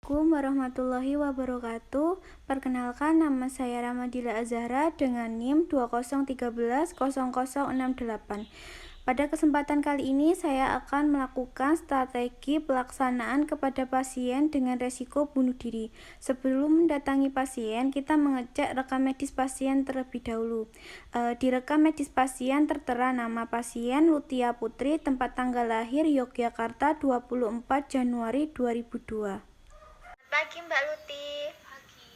Assalamualaikum warahmatullahi wabarakatuh. Perkenalkan, nama saya Ramadila Azahra dengan NIM 20130068. Pada kesempatan kali ini saya akan melakukan strategi pelaksanaan kepada pasien dengan resiko bunuh diri. Sebelum mendatangi pasien, kita mengecek rekam medis pasien terlebih dahulu. Di rekam medis pasien tertera nama pasien Lutia Putri, tempat tanggal lahir Yogyakarta 24 Januari 2002. Pagi Mbak Luti. Pagi.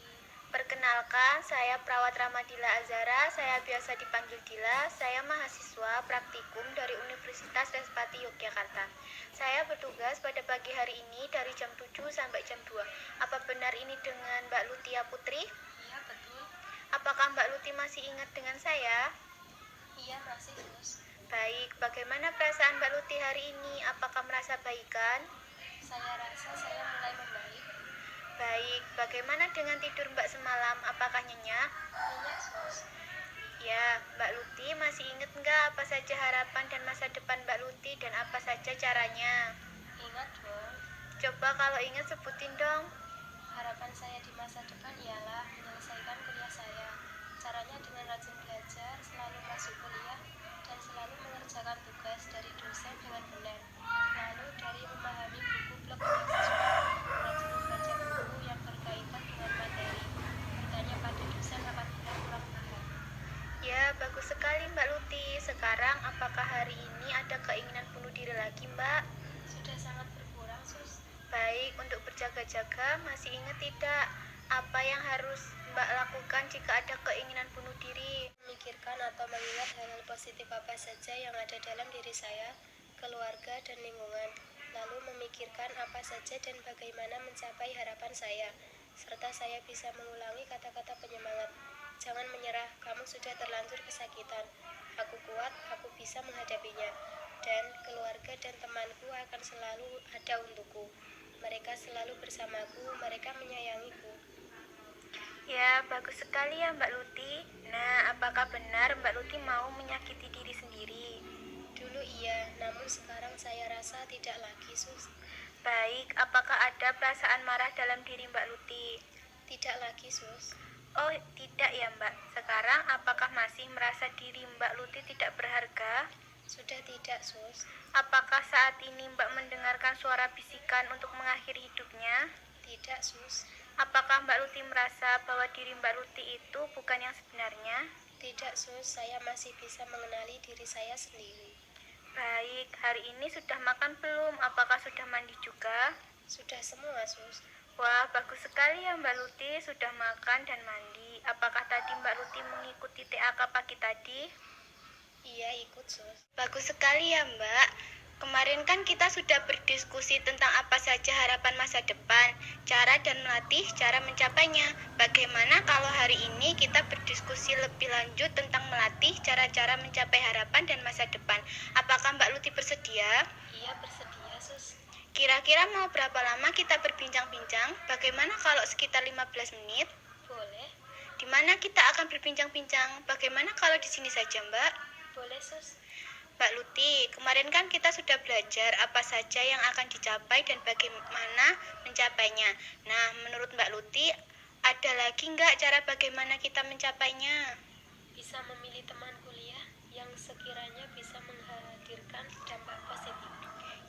Perkenalkan, saya perawat Ramadila Azahra. Saya biasa dipanggil Dila. Saya mahasiswa praktikum dari Universitas Respati Yogyakarta. Saya bertugas pada pagi hari ini dari jam 7 sampai jam 2. Apa benar ini dengan Mbak Lutia Putri? Iya, betul. Apakah Mbak Luti masih ingat dengan saya? Iya, masih, Sus. Baik, bagaimana perasaan Mbak Luti hari ini? Apakah merasa baikan? Saya rasa saya mulai membaik. Baik, bagaimana dengan tidur Mbak semalam? Apakah nyenyak? Nyenyak, Sus. Ya, Mbak Luti masih ingat nggak apa saja harapan dan masa depan Mbak Luti dan apa saja caranya? Ingat dong, Coba kalau ingat sebutin dong. harapan saya di masa depan ialah menyelesaikan kuliah saya. Caranya dengan rajin belajar, selalu masuk kuliah, dan selalu mengerjakan tugas dari dosen dengan benar. Lalu dari memahami buku blog mahasiswa, rajin membaca buku yang berkaitan dengan materi. Bertanya pada dosen apabila kurang paham. Ya, bagus sekali Mbak Luti. Sekarang apakah hari ini ada keinginan bunuh diri lagi Mbak? Sudah sangat berkurang, Sus. Baik, untuk berjaga-jaga masih ingat tidak? Apa yang harus Mbak lakukan jika ada keinginan bunuh diri? Memikirkan atau mengingat hal-hal positif apa saja yang ada dalam diri saya, keluarga, dan lingkungan. Lalu memikirkan apa saja dan bagaimana mencapai harapan saya, serta saya bisa mengulangi kata-kata penyemangat. Jangan menyerah, kamu sudah terlanjur kesakitan. Aku kuat, aku bisa menghadapinya. Dan keluarga dan temanku akan selalu ada untukku. Mereka selalu bersamaku, mereka menyayangiku. Ya, bagus sekali ya Mbak Luti. Nah, apakah benar Mbak Luti mau menyakiti diri sendiri? Dulu iya, namun sekarang saya rasa tidak lagi, Sus. Baik, apakah ada perasaan marah dalam diri Mbak Luti? Tidak lagi, Sus. Oh, tidak ya Mbak. Sekarang apakah masih merasa diri Mbak Luti tidak berharga? Sudah tidak, Sus. Apakah saat ini Mbak mendengarkan suara bisikan untuk mengakhiri hidupnya? Tidak, Sus. Apakah Mbak Luti merasa bahwa diri Mbak Luti itu bukan yang sebenarnya? Tidak, Sus. Saya masih bisa mengenali diri saya sendiri. Baik, hari ini sudah makan belum? Apakah sudah mandi juga? Sudah semua, Sus. Wah, bagus sekali ya Mbak Luti, sudah makan dan mandi. Apakah tadi Mbak Luti mengikuti TAK pagi tadi? Iya, ikut, Sus. Bagus sekali ya Mbak. Kemarin kan kita sudah berdiskusi tentang apa saja harapan masa depan, cara dan melatih cara mencapainya. Bagaimana kalau hari ini kita berdiskusi lebih lanjut tentang melatih cara-cara mencapai harapan dan masa depan? Apakah Mbak Luti bersedia? Iya, bersedia, Sus. Kira-kira mau berapa lama kita berbincang-bincang? Bagaimana kalau sekitar 15 menit? Boleh. Di mana kita akan berbincang-bincang? Bagaimana kalau di sini saja, Mbak? Boleh, Sus. Mbak Luti, kemarin kan kita sudah belajar apa saja yang akan dicapai dan bagaimana mencapainya. Nah, menurut Mbak Luti, ada lagi nggak cara bagaimana kita mencapainya? Bisa memilih teman kuliah yang sekiranya bisa menghadirkan dampak positif.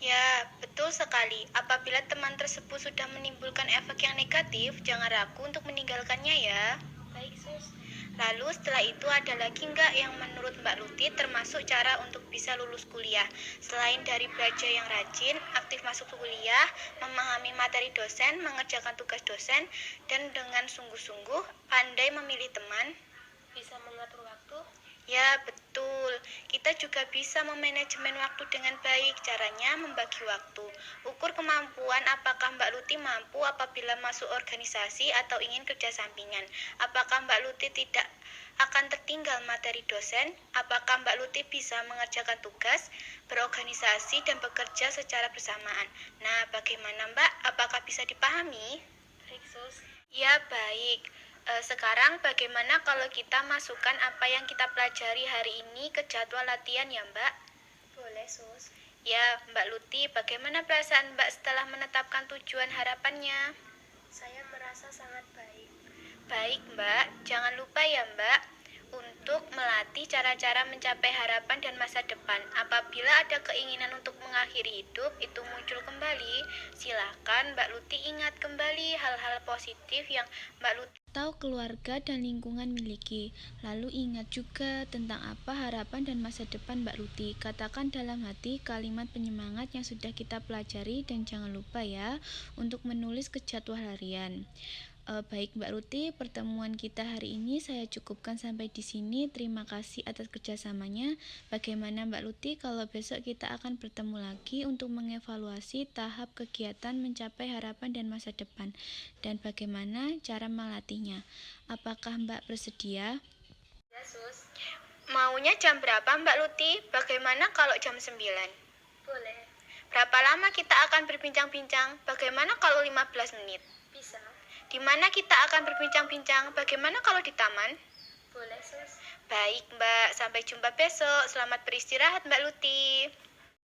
Ya, betul sekali. Apabila teman tersebut sudah menimbulkan efek yang negatif, jangan ragu untuk meninggalkannya ya. Baik, Sus. Lalu setelah itu ada lagi nggak yang menurut Mbak Luti termasuk cara untuk bisa lulus kuliah? Selain dari belajar yang rajin, aktif masuk kuliah, memahami materi dosen, mengerjakan tugas dosen, dan dengan sungguh-sungguh pandai memilih teman. Bisa mengatur waktu. Ya, betul. Kita juga bisa memanajemen waktu dengan baik. Caranya membagi waktu. Ukur kemampuan apakah Mbak Luti mampu apabila masuk organisasi atau ingin kerja sampingan. Apakah Mbak Luti tidak akan tertinggal materi dosen? Apakah Mbak Luti bisa mengerjakan tugas, berorganisasi, dan bekerja secara bersamaan? Nah, bagaimana Mbak? Apakah bisa dipahami? Baik, Sus. Ya, baik. Sekarang bagaimana kalau kita masukkan apa yang kita pelajari hari ini ke jadwal latihan ya Mbak? Boleh, Sus. Ya, Mbak Luti, bagaimana perasaan Mbak setelah menetapkan tujuan harapannya? Saya merasa sangat baik. Baik, Mbak. Jangan lupa ya, Mbak, untuk melatih cara-cara mencapai harapan dan masa depan. Apabila ada keinginan untuk mengakhiri hidup itu muncul kembali, silakan Mbak Luti ingat kembali hal-hal positif yang Mbak Luti atau keluarga dan lingkungan miliki. Lalu ingat juga tentang apa harapan dan masa depan Mbak Luti. Katakan dalam hati kalimat penyemangat yang sudah kita pelajari dan jangan lupa ya untuk menulis ke jadwal harian. Baik Mbak Luti, pertemuan kita hari ini saya cukupkan sampai di sini. Terima kasih atas kerjasamanya. Bagaimana Mbak Luti kalau besok kita akan bertemu lagi untuk mengevaluasi tahap kegiatan mencapai harapan dan masa depan dan bagaimana cara melatihnya. Apakah Mbak bersedia? Ya, Sus. maunya jam berapa Mbak Luti? Bagaimana kalau jam 9? Boleh. Berapa lama kita akan berbincang-bincang? Bagaimana kalau 15 menit? Bisa. Di mana kita akan berbincang-bincang? Bagaimana kalau di taman? Boleh, Sus. Baik, Mbak. Sampai jumpa besok. Selamat beristirahat, Mbak Luti.